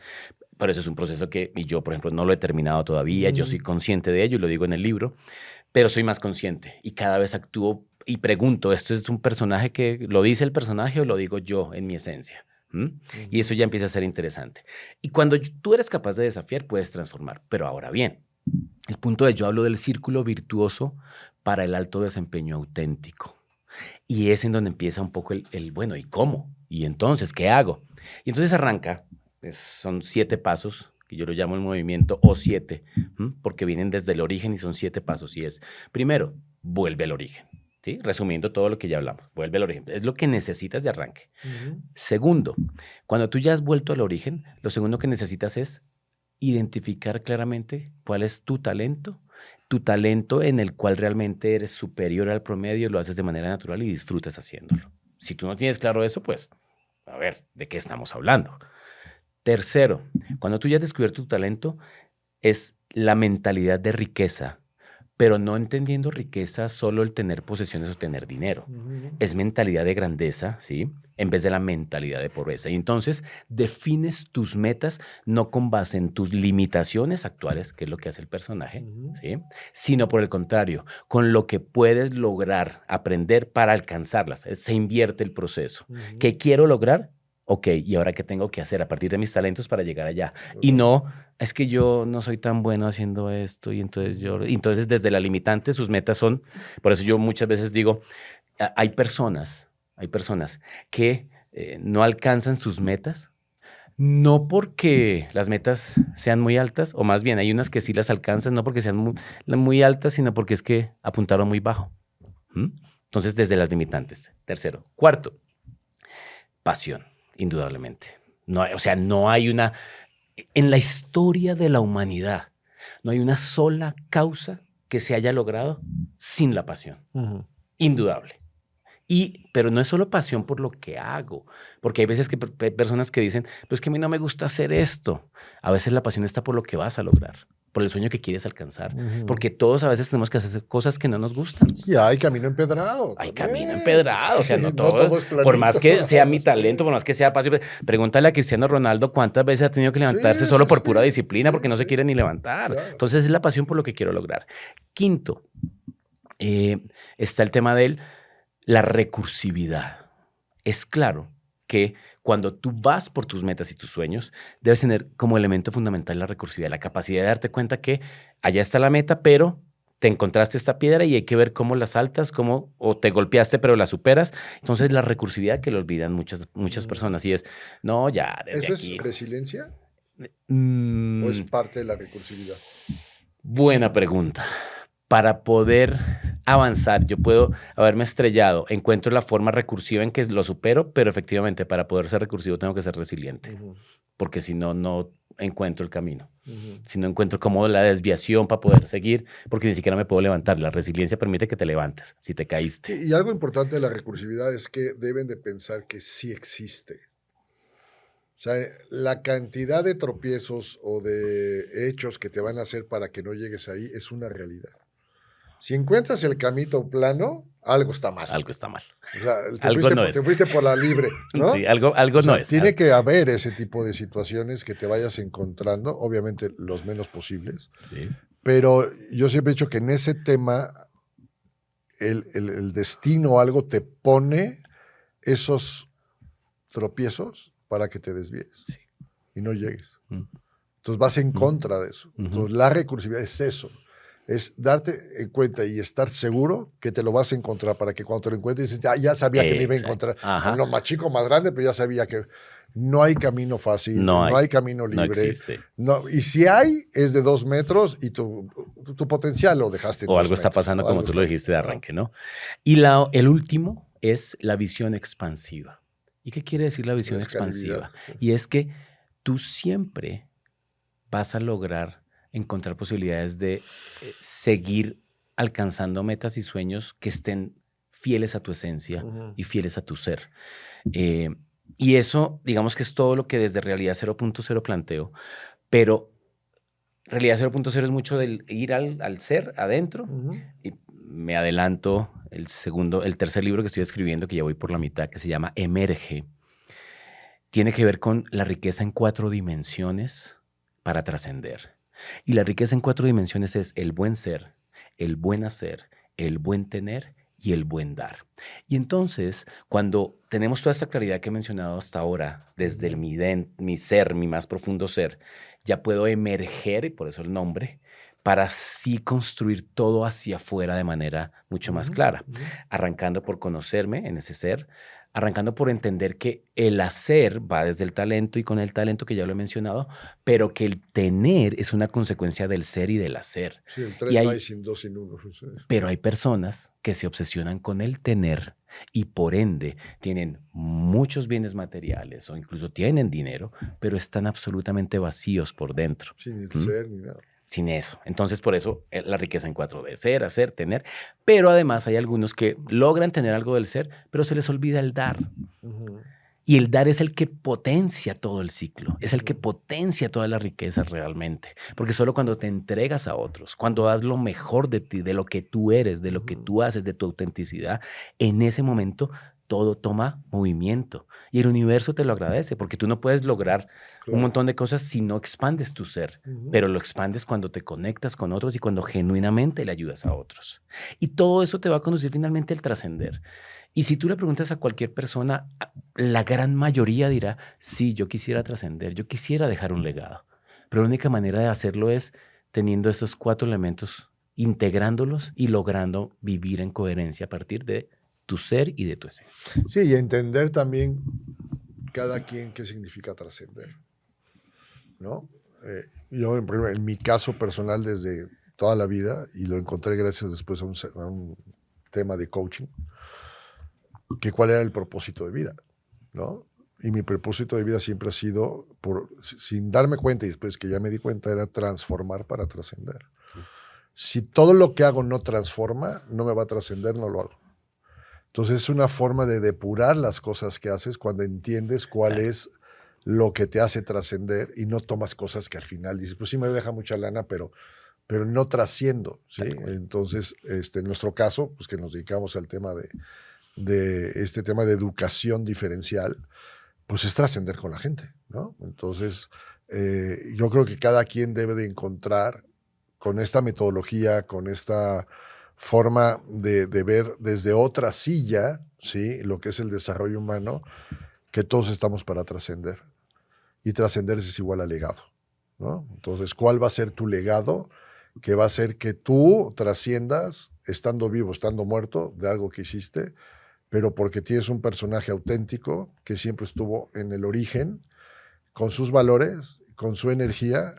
Pero eso es un proceso que yo, por ejemplo, no lo he terminado todavía. Yo soy consciente de ello y lo digo en el libro, pero soy más consciente y cada vez actúo y pregunto, ¿esto es un personaje que lo dice el personaje o lo digo yo en mi esencia? Y eso ya empieza a ser interesante. Y cuando tú eres capaz de desafiar, puedes transformar. Pero ahora bien, el punto es, yo hablo del círculo virtuoso para el alto desempeño auténtico. Y es en donde empieza un poco el bueno, ¿y cómo? ¿Y entonces qué hago? Y entonces arranca, son 7 pasos, que yo lo llamo el movimiento O7, porque vienen desde el origen y son 7 pasos. Y es, primero, vuelve al origen. ¿Sí? Resumiendo todo lo que ya hablamos, vuelve al origen. Es lo que necesitas de arranque. Segundo, cuando tú ya has vuelto al origen, lo segundo que necesitas es identificar claramente cuál es tu talento en el cual realmente eres superior al promedio, lo haces de manera natural y disfrutas haciéndolo. Si tú no tienes claro eso, pues, a ver, ¿de qué estamos hablando? Tercero, cuando tú ya has descubierto tu talento, es la mentalidad de riqueza pero no entendiendo riqueza solo el tener posesiones o tener dinero. Es mentalidad de grandeza, ¿sí? En vez de la mentalidad de pobreza. Y entonces defines tus metas no con base en tus limitaciones actuales, que es lo que hace el personaje, ¿sí? Sino por el contrario, con lo que puedes lograr aprender para alcanzarlas. Se invierte el proceso. ¿Qué quiero lograr? Ok, ¿y ahora qué tengo que hacer a partir de mis talentos para llegar allá? Y no, es que yo no soy tan bueno haciendo esto y entonces desde la limitante sus metas son, por eso yo muchas veces digo, hay personas que no alcanzan sus metas, no porque las metas sean muy altas, o más bien hay unas que sí las alcanzan, no porque sean muy altas, sino porque es que apuntaron muy bajo. Entonces desde las limitantes. Tercero. Cuarto, pasión. Indudablemente. No, o sea, no hay una... En la historia de la humanidad, no hay una sola causa que se haya logrado sin la pasión. Indudable. Pero no es solo pasión por lo que hago, porque hay veces que hay personas que dicen, pues que a mí no me gusta hacer esto. A veces la pasión está por lo que vas a lograr, por el sueño que quieres alcanzar, porque todos a veces tenemos que hacer cosas que no nos gustan. Y hay camino empedrado. Hay camino empedrado, o sea, no todo es por más que sea mi talento, por más que sea pasión. Pregúntale a Cristiano Ronaldo cuántas veces ha tenido que levantarse solo por pura disciplina, porque no se quiere ni levantar. Claro. Entonces es la pasión por lo que quiero lograr. Quinto, está el tema de la recursividad. Es claro que cuando tú vas por tus metas y tus sueños, debes tener como elemento fundamental la recursividad, la capacidad de darte cuenta que allá está la meta, pero te encontraste esta piedra y hay que ver cómo la saltas, o te golpeaste pero la superas. Entonces la recursividad que le olvidan muchas personas y es, no, ya, desde ¿Eso aquí. es resiliencia? ¿O es parte de la recursividad? Buena pregunta. Para poder avanzar, yo puedo haberme estrellado, encuentro la forma recursiva en que lo supero, pero efectivamente para poder ser recursivo tengo que ser resiliente, porque si no, no encuentro el camino. Si no encuentro cómo la desviación para poder seguir, porque ni siquiera me puedo levantar. La resiliencia permite que te levantes si te caíste. Y algo importante de la recursividad es que deben de pensar que sí existe. O sea, la cantidad de tropiezos o de hechos que te van a hacer para que no llegues ahí es una realidad. Si encuentras el camino plano, algo está mal. Algo está mal. O sea, te fuiste por la libre, ¿no? Sí, algo no es. Tiene que haber ese tipo de situaciones que te vayas encontrando, obviamente los menos posibles. Sí. Pero yo siempre he dicho que en ese tema el destino o algo te pone esos tropiezos para que te desvíes y no llegues. Entonces vas en contra de eso. Entonces la recursividad es eso. Es darte en cuenta y estar seguro que te lo vas a encontrar para que cuando te lo encuentres dices, ya sabía que me iba a encontrar. No, más chico, más grande, pero ya sabía que no hay camino fácil, no hay camino libre. No existe. No, y si hay, es de 2 metros y tu potencial lo dejaste en 2 metros. O algo está pasando como tú lo dijiste de arranque, ¿no? Y el último es la visión expansiva. ¿Y qué quiere decir la visión expansiva? Y es que tú siempre vas a lograr encontrar posibilidades de seguir alcanzando metas y sueños que estén fieles a tu esencia y fieles a tu ser. Y eso, digamos que es todo lo que desde Realidad 0.0 planteo, pero Realidad 0.0 es mucho del ir al ser, adentro, y me adelanto, el tercer libro que estoy escribiendo, que ya voy por la mitad, que se llama Emerge, tiene que ver con la riqueza en 4 dimensiones para trascender. Y la riqueza en 4 dimensiones es el buen ser, el buen hacer, el buen tener y el buen dar. Y entonces, cuando tenemos toda esta claridad que he mencionado hasta ahora, desde mi ser, mi más profundo ser, ya puedo emerger, y por eso el nombre, para así construir todo hacia afuera de manera mucho más clara. Arrancando por conocerme en ese ser, arrancando por entender que el hacer va desde el talento y con el talento que ya lo he mencionado, pero que el tener es una consecuencia del ser y del hacer. Sí, el 3 no hay sin 2 sin 1. Pero hay personas que se obsesionan con el tener y por ende tienen muchos bienes materiales o incluso tienen dinero, pero están absolutamente vacíos por dentro. Sin el ser ni nada. Sin eso. Entonces, por eso la riqueza en 4 de ser, hacer, tener. Pero además hay algunos que logran tener algo del ser, pero se les olvida el dar. Y el dar es el que potencia todo el ciclo, es el que potencia toda la riqueza realmente. Porque solo cuando te entregas a otros, cuando das lo mejor de ti, de lo que tú eres, de lo que tú haces, de tu autenticidad, en ese momento todo toma movimiento. Y el universo te lo agradece, porque tú no puedes lograr un montón de cosas si no expandes tu ser, pero lo expandes cuando te conectas con otros y cuando genuinamente le ayudas a otros. Y todo eso te va a conducir finalmente al trascender. Y si tú le preguntas a cualquier persona, la gran mayoría dirá, sí, yo quisiera trascender, yo quisiera dejar un legado. Pero la única manera de hacerlo es teniendo estos 4 elementos, integrándolos y logrando vivir en coherencia a partir de tu ser y de tu esencia. Sí, y entender también cada quien qué significa trascender, ¿no? Yo, en mi caso personal, desde toda la vida, y lo encontré gracias después a un tema de coaching, que cuál era el propósito de vida, ¿no? Y mi propósito de vida siempre ha sido, sin darme cuenta, y después que ya me di cuenta, era transformar para trascender. Si todo lo que hago no transforma, no me va a trascender, no lo hago. Entonces es una forma de depurar las cosas que haces cuando entiendes cuál es lo que te hace trascender y no tomas cosas que al final dices, pues sí me deja mucha lana, pero no trasciendo, ¿sí? Entonces, en nuestro caso, pues que nos dedicamos al tema de este tema de educación diferencial, pues es trascender con la gente, ¿no? Entonces, yo creo que cada quien debe de encontrar con esta metodología, con esta forma de ver desde otra silla, ¿sí? Lo que es el desarrollo humano, que todos estamos para trascender. Y trascender es igual a legado, ¿no? Entonces, ¿cuál va a ser tu legado? Que va a ser que tú trasciendas, estando vivo, estando muerto, de algo que hiciste, pero porque tienes un personaje auténtico que siempre estuvo en el origen, con sus valores, con su energía,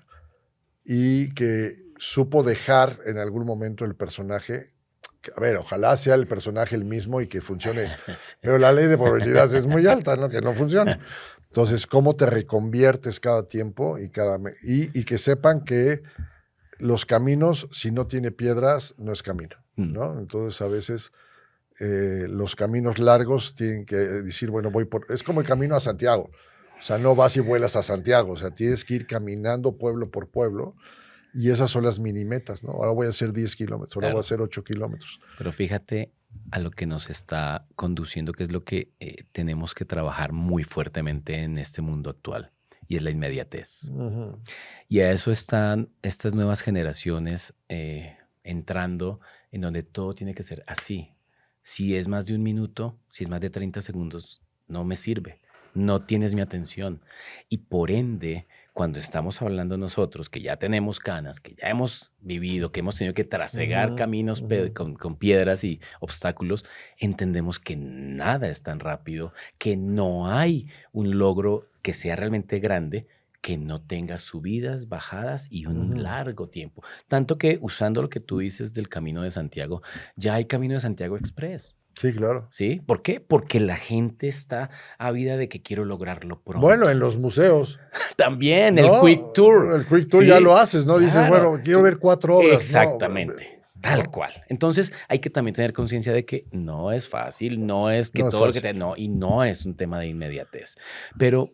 y que supo dejar en algún momento el personaje. A ver, ojalá sea el personaje el mismo y que funcione, pero la ley de probabilidades es muy alta, ¿no? Que no funcione. Entonces, ¿cómo te reconviertes cada tiempo y que sepan que los caminos, si no tiene piedras, no es camino, ¿no? Entonces, a veces los caminos largos tienen que decir, bueno, es como el camino a Santiago. O sea, no vas y vuelas a Santiago. O sea, tienes que ir caminando pueblo por pueblo. Y esas son las mini metas, ¿no? Ahora voy a hacer 10 kilómetros, ahora voy a hacer 8 kilómetros. Pero fíjate a lo que nos está conduciendo, que es lo que tenemos que trabajar muy fuertemente en este mundo actual, y es la inmediatez. Y a eso están estas nuevas generaciones entrando, en donde todo tiene que ser así. Si es más de 1 minuto, si es más de 30 segundos, no me sirve. No tienes mi atención. Y por ende, cuando estamos hablando nosotros, que ya tenemos canas, que ya hemos vivido, que hemos tenido que trasegar caminos con piedras y obstáculos, entendemos que nada es tan rápido, que no hay un logro que sea realmente grande, que no tenga subidas, bajadas y un largo tiempo. Tanto que, usando lo que tú dices del Camino de Santiago, ya hay Camino de Santiago Express. Sí, claro. ¿Sí? ¿Por qué? Porque la gente está ávida de que quiero lograrlo pronto. Bueno, en los museos. También, ¿no? El Quick Tour. El Quick Tour, ¿sí? Ya lo haces, ¿no? Claro. Dices, bueno, quiero ver 4 obras. Exactamente. ¿No? Tal cual. Entonces, hay que también tener conciencia de que no es fácil, no es que no todo es lo que y no es un tema de inmediatez. Pero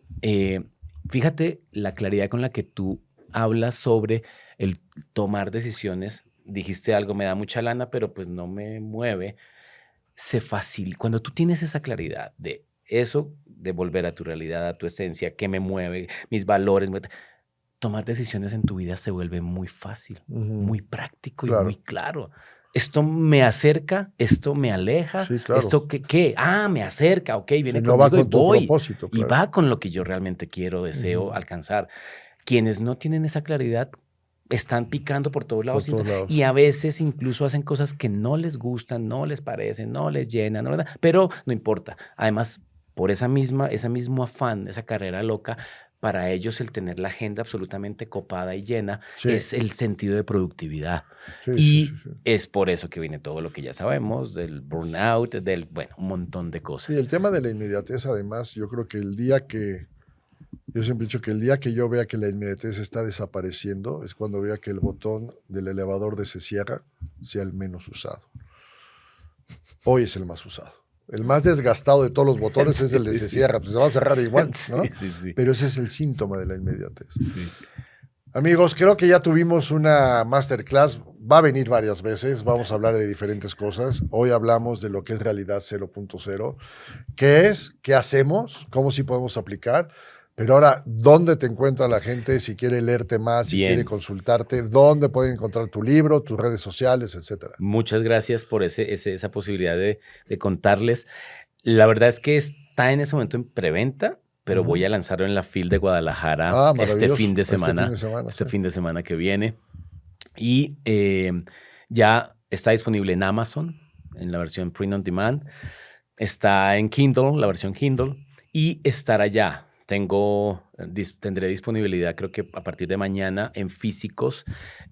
fíjate la claridad con la que tú hablas sobre el tomar decisiones. Dijiste algo, me da mucha lana, pero pues no me mueve. Cuando tú tienes esa claridad de eso, de volver a tu realidad, a tu esencia, qué me mueve, mis valores, tomar decisiones en tu vida se vuelve muy fácil, muy práctico y muy claro. Esto me acerca, esto me aleja, sí, claro. Esto ¿qué? Me acerca, ok, viene si conmigo, no va con y voy, tu propósito, claro. Y va con lo que yo realmente quiero, deseo alcanzar. Quienes no tienen esa claridad están picando por todos lados, y a veces incluso hacen cosas que no les gustan, no les parecen, no les llenan, ¿no? Pero no importa. Además, por ese mismo afán, esa carrera loca, para ellos el tener la agenda absolutamente copada y llena es el sentido de productividad. Sí. Es por eso que viene todo lo que ya sabemos, del burnout, un montón de cosas. Sí, el tema de la inmediatez, además, yo creo que yo siempre he dicho que el día que yo vea que la inmediatez está desapareciendo es cuando vea que el botón del elevador de se cierra sea el menos usado. Hoy es el más usado. El más desgastado de todos los botones Sí, es el de se sí, cierra, sí. pues se va a cerrar igual, ¿no? Sí. Pero ese es el síntoma de la inmediatez. Sí. Amigos, creo que ya tuvimos una masterclass. Va a venir varias veces. Vamos a hablar de diferentes cosas. Hoy hablamos de lo que es realidad 0.0. ¿Qué es? ¿Qué hacemos? ¿Cómo sí podemos aplicar? Pero ahora, ¿dónde te encuentra la gente si quiere leerte más, si quiere consultarte? ¿Dónde pueden encontrar tu libro, tus redes sociales, etcétera? Muchas gracias por esa posibilidad de contarles. La verdad es que está en ese momento en preventa, pero voy a lanzarlo en la FIL de Guadalajara este fin de semana. Este fin de semana que viene. Y ya está disponible en Amazon, en la versión Print on Demand. Está en Kindle, la versión Kindle. Y estará ya. Tendré disponibilidad, creo que a partir de mañana, en físicos.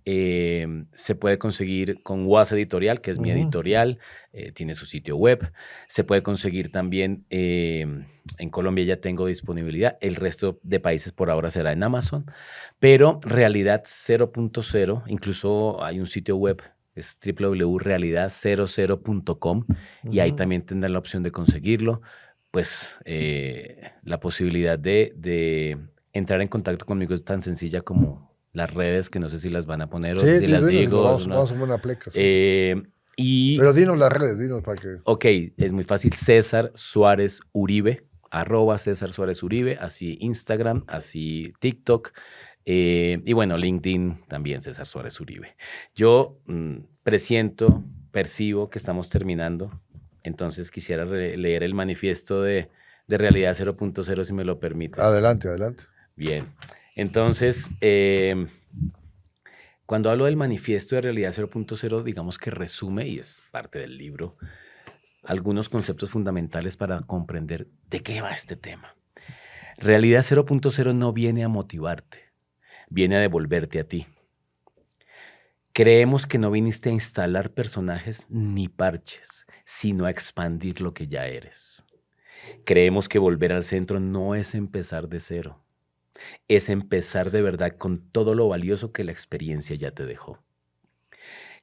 Se puede conseguir con UAS Editorial, que es mi editorial. Tiene su sitio web. Se puede conseguir también en Colombia, ya tengo disponibilidad. El resto de países por ahora será en Amazon. Pero Realidad 0.0, incluso hay un sitio web, es www.realidad00.com, y ahí también tendrán la opción de conseguirlo. Pues la posibilidad de entrar en contacto conmigo es tan sencilla como las redes, que no sé si las van a poner o si las digo. Vamos a poner una pleca. Sí. Pero dinos las redes, dinos para que... Ok, es muy fácil. César Suárez Uribe, @César Suárez Uribe, así Instagram, así TikTok. Y bueno, LinkedIn también, César Suárez Uribe. Yo percibo que estamos terminando. Entonces quisiera leer el manifiesto de Realidad 0.0, si me lo permites. Adelante. Bien. Entonces, cuando hablo del manifiesto de Realidad 0.0, digamos que resume, y es parte del libro, algunos conceptos fundamentales para comprender de qué va este tema. Realidad 0.0 no viene a motivarte, viene a devolverte a ti. Creemos que no viniste a instalar personajes ni parches, sino a expandir lo que ya eres. Creemos que volver al centro no es empezar de cero, es empezar de verdad con todo lo valioso que la experiencia ya te dejó.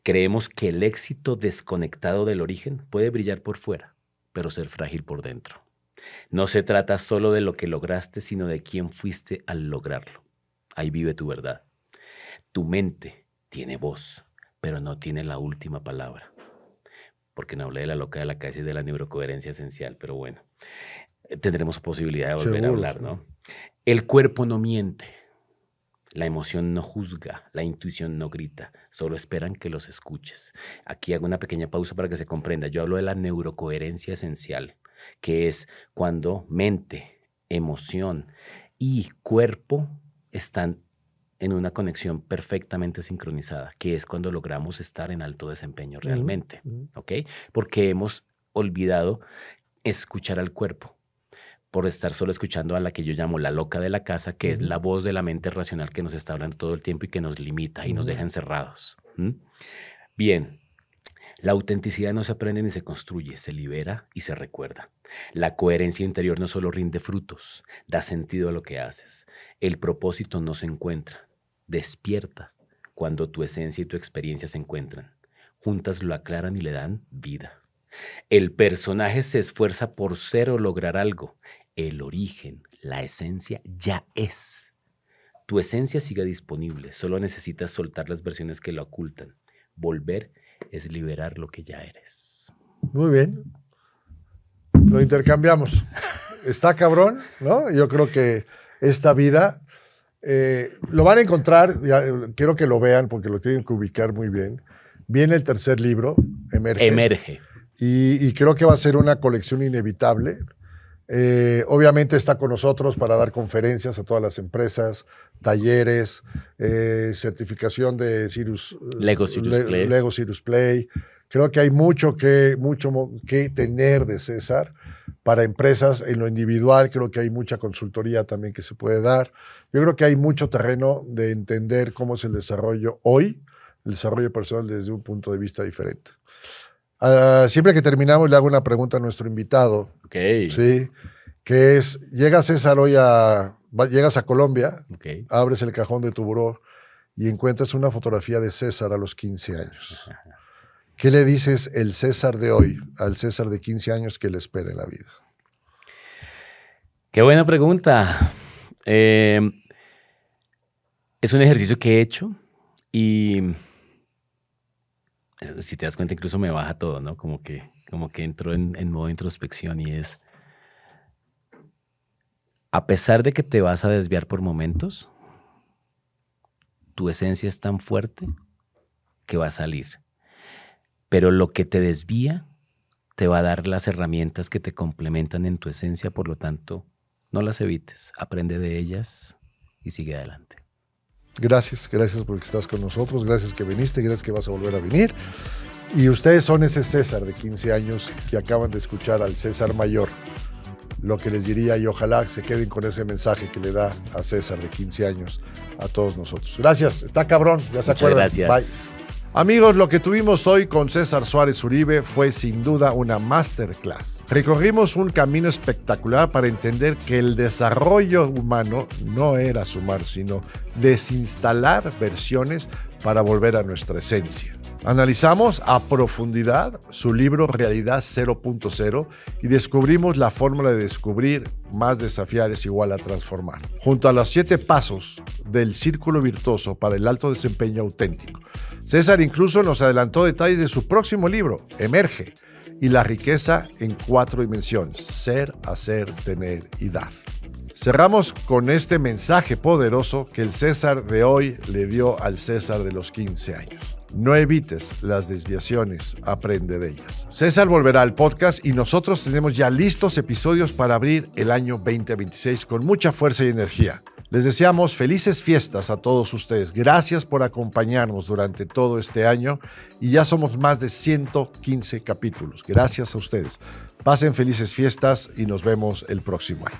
Creemos que el éxito desconectado del origen puede brillar por fuera, pero ser frágil por dentro. No se trata solo de lo que lograste, sino de quién fuiste al lograrlo. Ahí vive tu verdad. Tu mente tiene voz, pero no tiene la última palabra. Porque no hablé de la loca de la cabeza y de la neurocoherencia esencial, pero bueno, tendremos posibilidad de volver a hablar, ¿no? El cuerpo no miente, la emoción no juzga, la intuición no grita, solo esperan que los escuches. Aquí hago una pequeña pausa para que se comprenda. Yo hablo de la neurocoherencia esencial, que es cuando mente, emoción y cuerpo están en una conexión perfectamente sincronizada, que es cuando logramos estar en alto desempeño realmente, ¿ok? Porque hemos olvidado escuchar al cuerpo, por estar solo escuchando a la que yo llamo la loca de la casa, que es la voz de la mente racional que nos está hablando todo el tiempo y que nos limita y nos deja encerrados. Bien, la autenticidad no se aprende ni se construye, se libera y se recuerda. La coherencia interior no solo rinde frutos, da sentido a lo que haces. El propósito no se encuentra, despierta cuando tu esencia y tu experiencia se encuentran. Juntas lo aclaran y le dan vida. El personaje se esfuerza por ser o lograr algo. El origen, la esencia, ya es. Tu esencia sigue disponible, solo necesitas soltar las versiones que la ocultan. Volver es liberar lo que ya eres. Muy bien. Lo intercambiamos. Está cabrón, ¿no? Yo creo que esta vida lo van a encontrar, quiero que lo vean porque lo tienen que ubicar muy bien. Viene el tercer libro, Emerge. Y creo que va a ser una colección inevitable. Obviamente está con nosotros para dar conferencias a todas las empresas, talleres, certificación de Lego Cirrus Play. Creo que hay mucho que tener de César para empresas en lo individual. Creo que hay mucha consultoría también que se puede dar. Yo creo que hay mucho terreno de entender cómo es el desarrollo hoy, el desarrollo personal desde un punto de vista diferente. Siempre que terminamos le hago una pregunta a nuestro invitado. Sí, que es, llegas César hoy llegas a Colombia, abres el cajón de tu buró y encuentras una fotografía de César a los 15 años. ¿Qué le dices el César de hoy al César de 15 años que le espera en la vida? Qué buena pregunta. Es un ejercicio que he hecho y si te das cuenta incluso me baja todo, ¿no? Como que entro en modo introspección y es, a pesar de que te vas a desviar por momentos, tu esencia es tan fuerte que va a salir. Pero lo que te desvía te va a dar las herramientas que te complementan en tu esencia, por lo tanto, no las evites, aprende de ellas y sigue adelante. Gracias porque estás con nosotros, gracias que viniste, gracias que vas a volver a venir. Y ustedes son ese César de 15 años que acaban de escuchar al César mayor. Lo que les diría, y ojalá se queden con ese mensaje que le da a César de 15 años a todos nosotros. Gracias, está cabrón, ya se acuerdan. Muchas gracias. Bye. Amigos, lo que tuvimos hoy con César Suárez Uribe fue sin duda una masterclass. Recorrimos un camino espectacular para entender que el desarrollo humano no era sumar, sino desinstalar versiones para volver a nuestra esencia. Analizamos a profundidad su libro Realidad 0.0 y descubrimos la fórmula de descubrir más desafiar es igual a transformar. Junto a los 7 pasos del círculo virtuoso para el alto desempeño auténtico, César incluso nos adelantó detalles de su próximo libro, Emerge, y la riqueza en 4 dimensiones: ser, hacer, tener y dar. Cerramos con este mensaje poderoso que el César de hoy le dio al César de los 15 años. No evites las desviaciones, aprende de ellas. César volverá al podcast y nosotros tenemos ya listos episodios para abrir el año 2026 con mucha fuerza y energía. Les deseamos felices fiestas a todos ustedes. Gracias por acompañarnos durante todo este año y ya somos más de 115 capítulos. Gracias a ustedes. Pasen felices fiestas y nos vemos el próximo año.